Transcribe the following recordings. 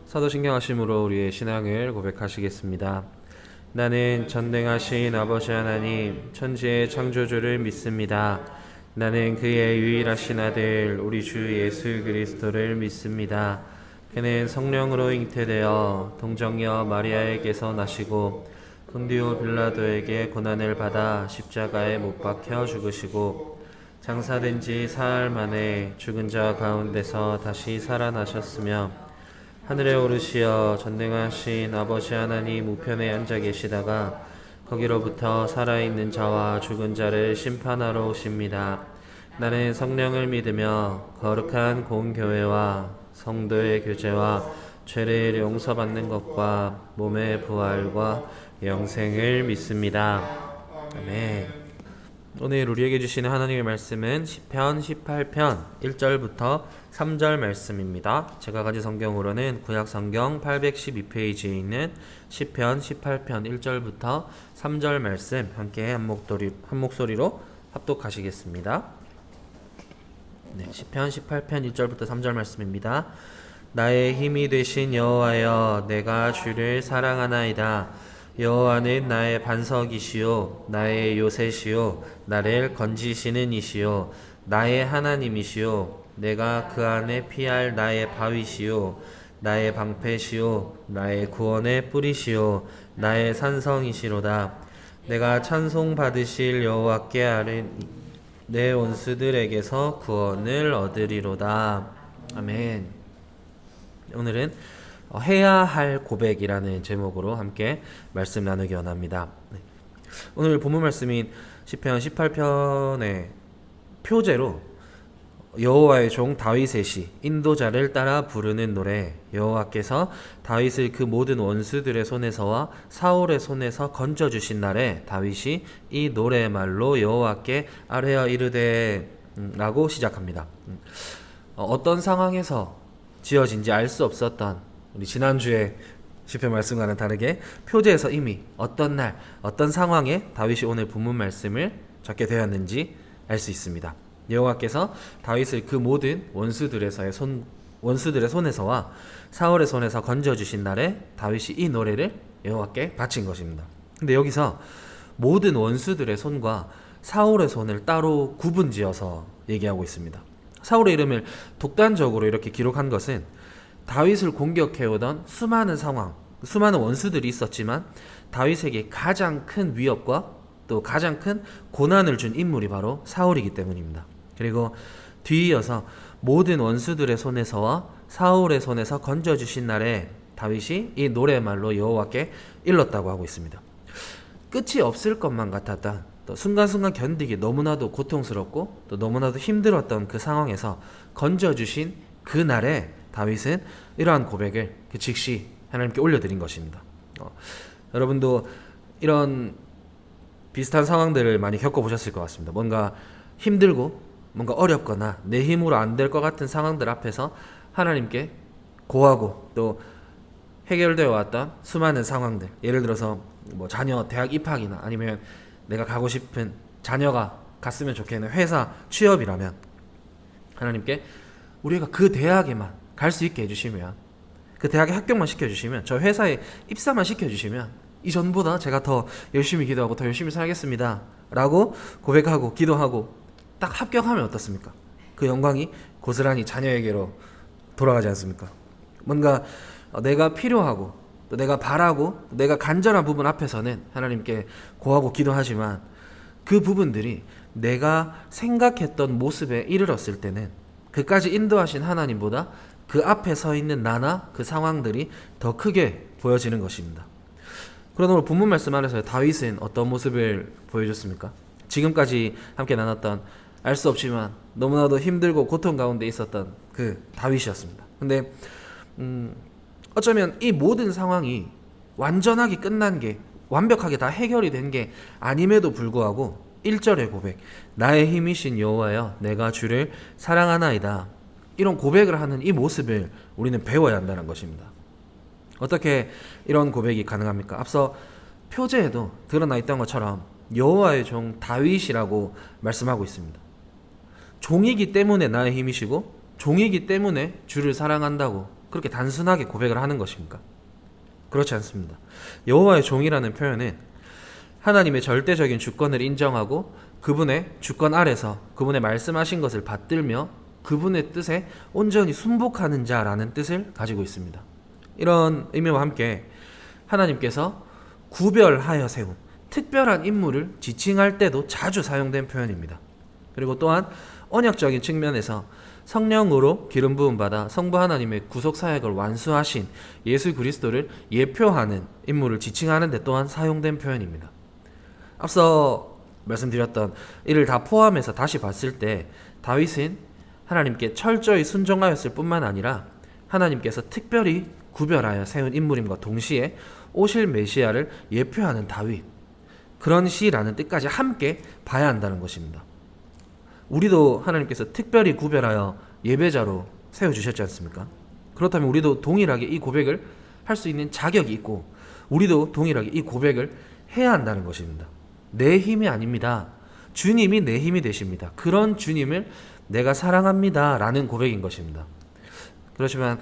사도신경하심으로 우리의 신앙을 고백하시겠습니다. 나는 전능하신 아버지 하나님, 천지의 창조주를 믿습니다. 나는 그의 유일하신 아들, 우리 주 예수 그리스도를 믿습니다. 그는 성령으로 잉태되어 동정녀 마리아에게서 나시고 본디오 빌라도에게 고난을 받아 십자가에 못 박혀 죽으시고 장사된 지 사흘 만에 죽은 자 가운데서 다시 살아나셨으며 하늘에 오르시어 전능하신 아버지 하나님 우편에 앉아 계시다가 거기로부터 살아있는 자와 죽은 자를 심판하러 오십니다. 나는 성령을 믿으며 거룩한 공교회와 성도의 교제와 죄를 용서받는 것과 몸의 부활과 영생을 믿습니다. 아멘. 오늘 우리에게 주시는 하나님의 말씀은 시편 18편 1절부터 3절 말씀입니다. 제가 가진 성경으로는 구약 성경 812페이지에 있는 시편 18편 1절부터 3절 말씀 함께 한 목소리로 합독하시겠습니다. 시편 18편 1절부터 3절 말씀입니다. 나의 힘이 되신 여호와여, 내가 주를 사랑하나이다. 여호와는 나의 반석이시요 나의 요새시요 나를 건지시는 이시요 나의 하나님이시요 내가 그 안에 피할 나의 바위시요 나의 방패시요 나의 구원의 뿌리시요 나의 산성이시로다. 내가 찬송 받으실 여호와께 아뢰니 내 원수들에게서 구원을 얻으리로다. 아멘. 오늘은 해야 할 고백이라는 제목으로 함께 말씀 나누기 원합니다. 오늘 본문 말씀인 시편 18편의 표제로 여호와의 종 다윗의 시 인도자를 따라 부르는 노래, 여호와께서 다윗을 그 모든 원수들의 손에서와 사울의 손에서 건져주신 날에 다윗이 이 노래의 말로 여호와께 아뢰어 이르되 라고 시작합니다. 어떤 상황에서 지어진지 알 수 없었던 우리 지난주에 시편 말씀과는 다르게 표제에서 이미 어떤 날, 어떤 상황에 다윗이 오늘 본문 말씀을 적게 되었는지 알 수 있습니다. 여호와께서 다윗을 그 모든 원수들의 손에서와 사울의 손에서 건져주신 날에 다윗이 이 노래를 여호와께 바친 것입니다. 근데 여기서 모든 원수들의 손과 사울의 손을 따로 구분지어서 얘기하고 있습니다. 사울의 이름을 독단적으로 이렇게 기록한 것은 다윗을 공격해오던 수많은 상황, 수많은 원수들이 있었지만 다윗에게 가장 큰 위협과 또 가장 큰 고난을 준 인물이 바로 사울이기 때문입니다. 그리고 뒤이어서 모든 원수들의 손에서와 사울의 손에서 건져주신 날에 다윗이 이 노래말로 여호와께 일렀다고 하고 있습니다. 끝이 없을 것만 같았던, 또 순간순간 견디기 너무나도 고통스럽고 또 너무나도 힘들었던 그 상황에서 건져주신 그 날에 다윗은 이러한 고백을 즉시 하나님께 올려드린 것입니다. 여러분도 이런 비슷한 상황들을 많이 겪어보셨을 것 같습니다. 뭔가 힘들고 뭔가 어렵거나 내 힘으로 안 될 것 같은 상황들 앞에서 하나님께 고하고 또 해결되어 왔던 수많은 상황들, 예를 들어서 뭐 자녀 대학 입학이나 아니면 내가 가고 싶은 자녀가 갔으면 좋겠는 회사 취업이라면 하나님께 우리가 그 대학에만 갈 수 있게 해주시면, 그 대학에 합격만 시켜주시면, 저 회사에 입사만 시켜주시면 이전보다 제가 더 열심히 기도하고 더 열심히 살겠습니다 라고 고백하고 기도하고 딱 합격하면 어떻습니까? 그 영광이 고스란히 자녀에게로 돌아가지 않습니까? 뭔가 내가 필요하고 또 내가 바라고 내가 간절한 부분 앞에서는 하나님께 고하고 기도하지만 그 부분들이 내가 생각했던 모습에 이르렀을 때는 그까지 인도하신 하나님보다 그 앞에 서 있는 나나 그 상황들이 더 크게 보여지는 것입니다. 그러나 오늘 본문 말씀 안에서 다윗은 어떤 모습을 보여줬습니까? 지금까지 함께 나눴던 알 수 없지만 너무나도 힘들고 고통 가운데 있었던 그 다윗이었습니다. 근데 어쩌면 이 모든 상황이 완전하게 끝난 게, 완벽하게 다 해결이 된 게 아님에도 불구하고 1절의 고백, 나의 힘이신 여호와여, 내가 주를 사랑하나이다, 이런 고백을 하는 이 모습을 우리는 배워야 한다는 것입니다. 어떻게 이런 고백이 가능합니까? 앞서 표제에도 드러나 있던 것처럼 여호와의 종 다윗이라고 말씀하고 있습니다. 종이기 때문에 나의 힘이시고 종이기 때문에 주를 사랑한다고 그렇게 단순하게 고백을 하는 것입니까? 그렇지 않습니다. 여호와의 종이라는 표현은 하나님의 절대적인 주권을 인정하고 그분의 주권 아래서 그분의 말씀하신 것을 받들며 그분의 뜻에 온전히 순복하는 자라는 뜻을 가지고 있습니다. 이런 의미와 함께 하나님께서 구별하여 세운 특별한 인물을 지칭할 때도 자주 사용된 표현입니다. 그리고 또한 언약적인 측면에서 성령으로 기름 부음 받아 성부 하나님의 구속 사역을 완수하신 예수 그리스도를 예표하는 인물을 지칭하는 데 또한 사용된 표현입니다. 앞서 말씀드렸던 이를 다 포함해서 다시 봤을 때 다윗은 하나님께 철저히 순종하였을 뿐만 아니라 하나님께서 특별히 구별하여 세운 인물임과 동시에 오실 메시아를 예표하는 다윗, 그런 시라는 뜻까지 함께 봐야 한다는 것입니다. 우리도 하나님께서 특별히 구별하여 예배자로 세워주셨지 않습니까? 그렇다면 우리도 동일하게 이 고백을 할 수 있는 자격이 있고 우리도 동일하게 이 고백을 해야 한다는 것입니다. 내 힘이 아닙니다. 주님이 내 힘이 되십니다. 그런 주님을 내가 사랑합니다 라는 고백인 것입니다. 그렇지만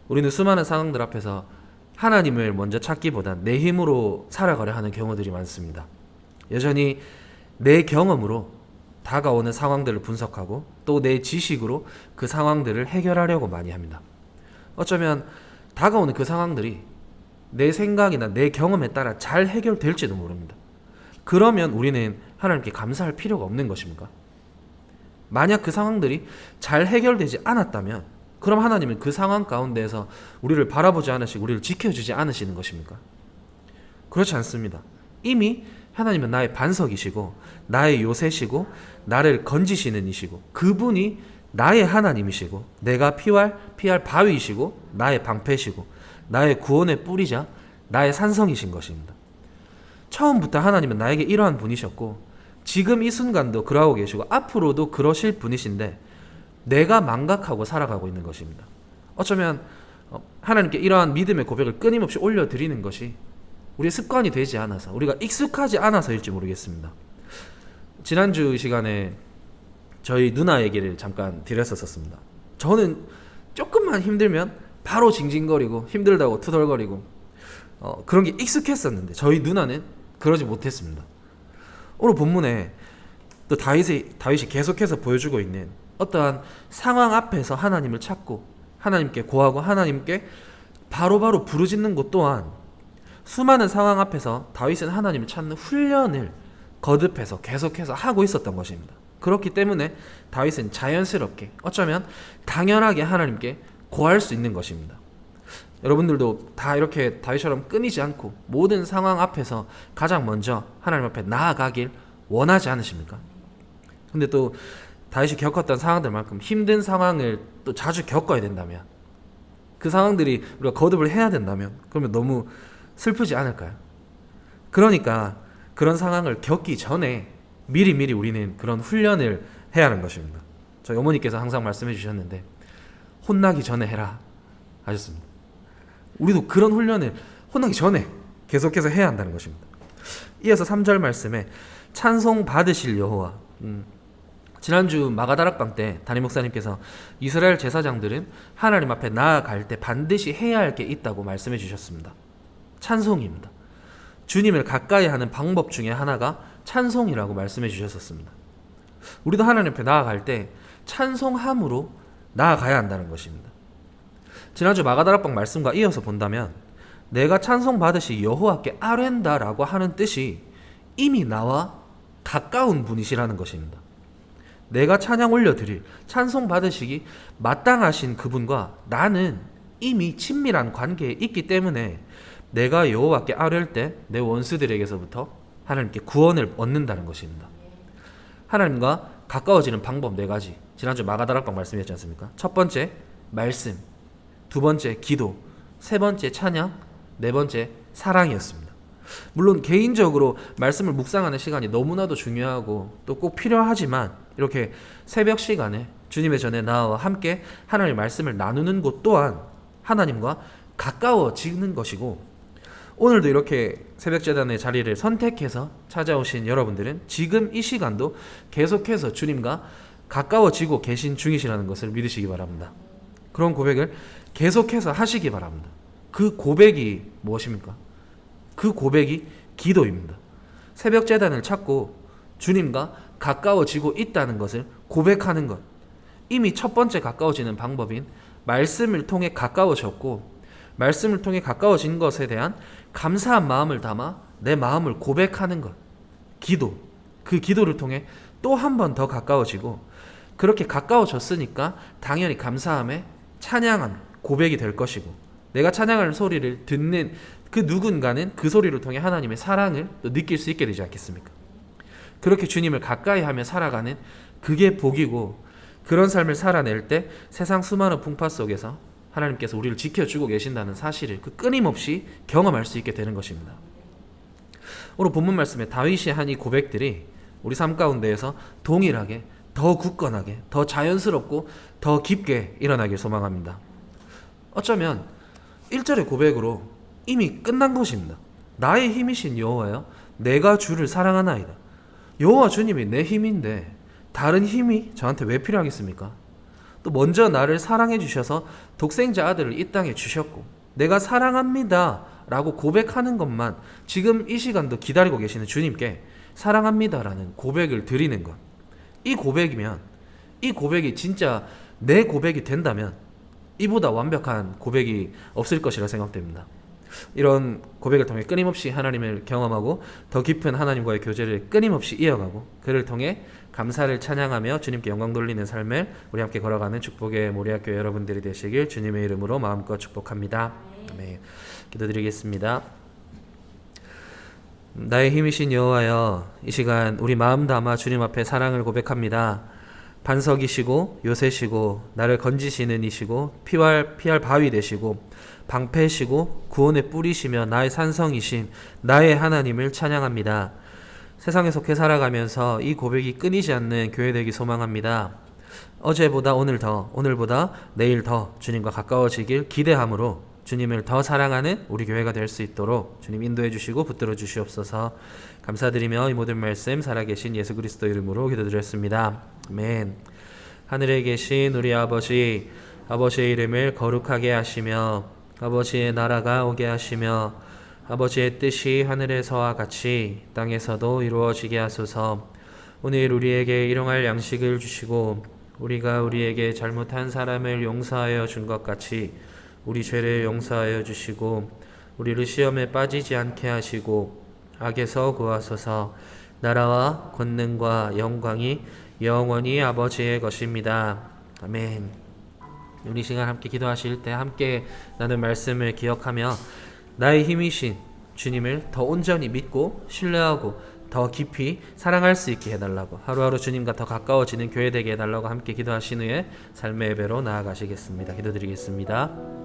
우리는 수많은 상황들 앞에서 하나님을 먼저 찾기보단 내 힘으로 살아가려 하는 경우들이 많습니다. 여전히 내 경험으로 다가오는 상황들을 분석하고 또 내 지식으로 그 상황들을 해결하려고 많이 합니다. 어쩌면 다가오는 그 상황들이 내 생각이나 내 경험에 따라 잘 해결될지도 모릅니다. 그러면 우리는 하나님께 감사할 필요가 없는 것입니까? 만약 그 상황들이 잘 해결되지 않았다면 그럼 하나님은 그 상황 가운데에서 우리를 바라보지 않으시고 우리를 지켜주지 않으시는 것입니까? 그렇지 않습니다. 이미 하나님은 나의 반석이시고 나의 요새시고 나를 건지시는 이시고 그분이 나의 하나님이시고 내가 피할 바위이시고 나의 방패시고 나의 구원의 뿌리자 나의 산성이신 것입니다. 처음부터 하나님은 나에게 이러한 분이셨고 지금 이 순간도 그러하고 계시고 앞으로도 그러실 분이신데 내가 망각하고 살아가고 있는 것입니다. 어쩌면 하나님께 이러한 믿음의 고백을 끊임없이 올려드리는 것이 우리의 습관이 되지 않아서 우리가 익숙하지 않아서일지 모르겠습니다. 지난주 시간에 저희 누나 얘기를 잠깐 드렸었습니다. 저는 조금만 힘들면 바로 징징거리고 힘들다고 투덜거리고 그런 게 익숙했었는데 저희 누나는 그러지 못했습니다. 오늘 본문에 또 다윗이 계속해서 보여주고 있는 어떠한 상황 앞에서 하나님을 찾고 하나님께 고하고 하나님께 바로바로 부르짖는 것 또한 수많은 상황 앞에서 다윗은 하나님을 찾는 훈련을 거듭해서 계속해서 하고 있었던 것입니다. 그렇기 때문에 다윗은 자연스럽게 어쩌면 당연하게 하나님께 고할 수 있는 것입니다. 여러분들도 다 이렇게 다윗처럼 끊이지 않고 모든 상황 앞에서 가장 먼저 하나님 앞에 나아가길 원하지 않으십니까? 근데 또 다윗이 겪었던 상황들만큼 힘든 상황을 또 자주 겪어야 된다면 그 상황들이 우리가 거듭을 해야 된다면 그러면 너무 슬프지 않을까요? 그러니까 그런 상황을 겪기 전에 미리 우리는 그런 훈련을 해야 하는 것입니다. 저희 어머니께서 항상 말씀해 주셨는데 혼나기 전에 해라 하셨습니다. 우리도 그런 훈련을 혼나기 전에 계속해서 해야 한다는 것입니다. 이어서 3절 말씀에 찬송 받으실 여호와. 지난주 마가다락방 때 담임 목사님께서 이스라엘 제사장들은 하나님 앞에 나아갈 때 반드시 해야 할 게 있다고 말씀해 주셨습니다. 찬송입니다. 주님을 가까이 하는 방법 중에 하나가 찬송이라고 말씀해 주셨었습니다. 우리도 하나님 앞에 나아갈 때 찬송함으로 나아가야 한다는 것입니다. 지난주 마가다락방 말씀과 이어서 본다면 내가 찬송 받으시 여호와께 아뢰다라고 하는 뜻이 이미 나와 가까운 분이시라는 것입니다. 내가 찬양 올려드릴 찬송 받으시기 마땅하신 그분과 나는 이미 친밀한 관계에 있기 때문에 내가 여호와께 아뢰을 때 내 원수들에게서부터 하나님께 구원을 얻는다는 것입니다. 하나님과 가까워지는 방법 4가지 지난주 마가다락방 말씀이었지 않습니까? 첫 번째 말씀, 두 번째 기도, 세 번째 찬양, 네 번째 사랑이었습니다. 물론 개인적으로 말씀을 묵상하는 시간이 너무나도 중요하고 또 꼭 필요하지만 이렇게 새벽 시간에 주님의 전에 나와 함께 하나님의 말씀을 나누는 것 또한 하나님과 가까워지는 것이고 오늘도 이렇게 새벽재단의 자리를 선택해서 찾아오신 여러분들은 지금 이 시간도 계속해서 주님과 가까워지고 계신 중이시라는 것을 믿으시기 바랍니다. 그런 고백을 계속해서 하시기 바랍니다. 그 고백이 무엇입니까? 그 고백이 기도입니다. 새벽 제단을 찾고 주님과 가까워지고 있다는 것을 고백하는 것. 이미 첫 번째 가까워지는 방법인 말씀을 통해 가까워졌고, 말씀을 통해 가까워진 것에 대한 감사한 마음을 담아 내 마음을 고백하는 것. 기도. 그 기도를 통해 또 한 번 더 가까워지고, 그렇게 가까워졌으니까 당연히 감사함에 찬양함, 고백이 될 것이고, 내가 찬양하는 소리를 듣는 그 누군가는 그 소리를 통해 하나님의 사랑을 또 느낄 수 있게 되지 않겠습니까? 그렇게 주님을 가까이 하며 살아가는 그게 복이고, 그런 삶을 살아낼 때 세상 수많은 풍파 속에서 하나님께서 우리를 지켜주고 계신다는 사실을 그 끊임없이 경험할 수 있게 되는 것입니다. 오늘 본문 말씀에 다윗이 한 이 고백들이 우리 삶 가운데에서 동일하게 더 굳건하게, 더 자연스럽고 더 깊게 일어나길 소망합니다. 어쩌면 1절의 고백으로 이미 끝난 것입니다. 나의 힘이신 여호와여, 내가 주를 사랑하나이다. 여호와 주님이 내 힘인데 다른 힘이 저한테 왜 필요하겠습니까? 또 먼저 나를 사랑해 주셔서 독생자 아들을 이 땅에 주셨고, 내가 사랑합니다 라고 고백하는 것만 지금 이 시간도 기다리고 계시는 주님께 사랑합니다 라는 고백을 드리는 것. 이 고백이면, 이 고백이 진짜 내 고백이 된다면 이보다 완벽한 고백이 없을 것이라 생각됩니다. 이런 고백을 통해 끊임없이 하나님을 경험하고 더 깊은 하나님과의 교제를 끊임없이 이어가고, 그를 통해 감사를 찬양하며 주님께 영광 돌리는 삶을 우리 함께 걸어가는 축복의 모리학교 여러분들이 되시길 주님의 이름으로 마음껏 축복합니다. 네, 기도드리겠습니다. 나의 힘이신 여호와여, 이 시간 우리 마음 담아 주님 앞에 사랑을 고백합니다. 반석이시고 요새시고 나를 건지시는 이시고 피할 바위 되시고 방패시고 구원의 뿌리시며 나의 산성이신 나의 하나님을 찬양합니다. 세상에 속해 살아가면서 이 고백이 끊이지 않는 교회 되기 소망합니다. 어제보다 오늘 더, 오늘보다 내일 더 주님과 가까워지길 기대함으로 주님을 더 사랑하는 우리 교회가 될 수 있도록 주님 인도해 주시고 붙들어 주시옵소서. 감사드리며 이 모든 말씀 살아계신 예수 그리스도 이름으로 기도드렸습니다. 아멘. 하늘에 계신 우리 아버지, 아버지의 이름을 거룩하게 하시며 아버지의 나라가 오게 하시며 아버지의 뜻이 하늘에서와 같이 땅에서도 이루어지게 하소서. 오늘 우리에게 일용할 양식을 주시고 우리가 우리에게 잘못한 사람을 용서하여 준 것 같이 우리 죄를 용서하여 주시고 우리를 시험에 빠지지 않게 하시고 악에서 구하소서. 나라와 권능과 영광이 영원히 아버지의 것입니다. 아멘. 우리 시간 함께 기도하실 때 함께 나눈 말씀을 기억하며 나의 힘이신 주님을 더 온전히 믿고 신뢰하고 더 깊이 사랑할 수 있게 해달라고, 하루하루 주님과 더 가까워지는 교회 되게 해달라고 함께 기도하신 후에 삶의 예배로 나아가시겠습니다. 기도드리겠습니다.